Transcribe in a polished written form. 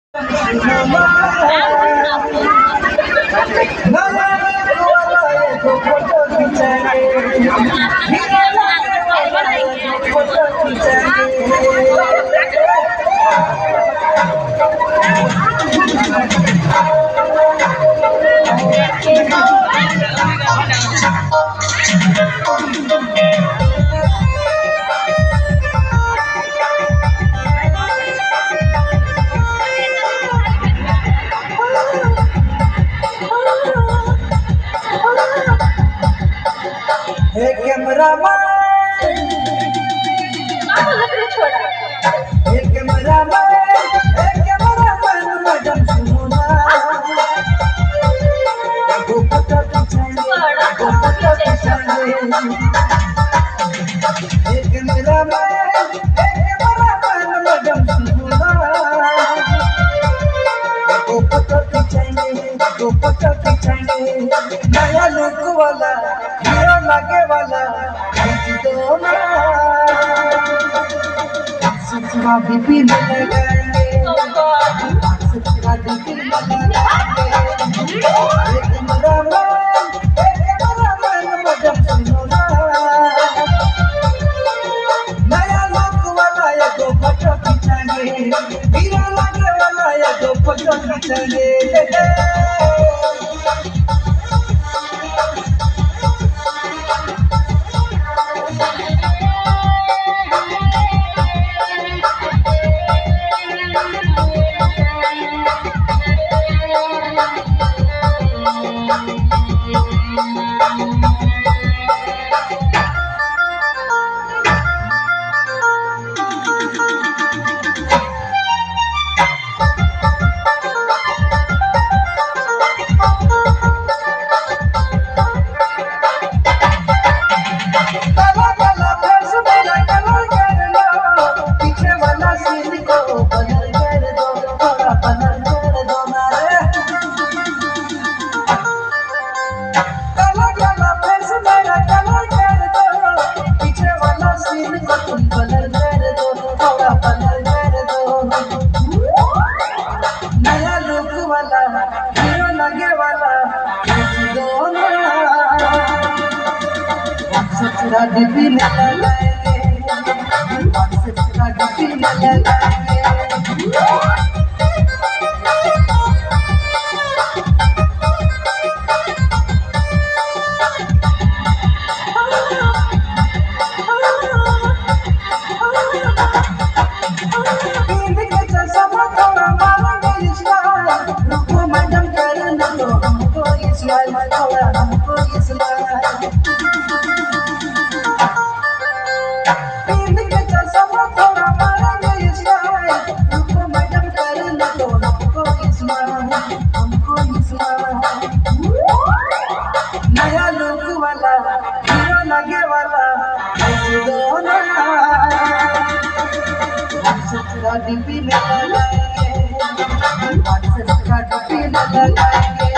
हे cameraman, हे cameraman, हे cameraman, madam सुनो ना, वो पता पिछाने, वो पता पिछाने। हे कैमरामैन, हे कैमरामैन, मैडम सुनो ना, वो पता पिछाने, वो पता पिछाने। नया लुक वाला हीरो लागे वाला खींच दो ना, ससुरा बीपी में लगाएंगे, ससुरा बीपी में लगाएंगे। एक कैमरामैन, मैडम सुनो ना, नया लुक वाला ये दो फोटो खींचेंगे, हीरो लागे वाला ये दो फोटो खींचेंगे। नया लुक वाला हीरो लगे वाला खींच दो ना, ससुरा डीपी में लगाएंगे, ससुरा डीपी में लगाएंगे। नया लुक वाला हीरो लगे वाला खींच दो ना, ससुरा डीपी में लगाएंगे, ससुरा डीपी में लगाएंगे।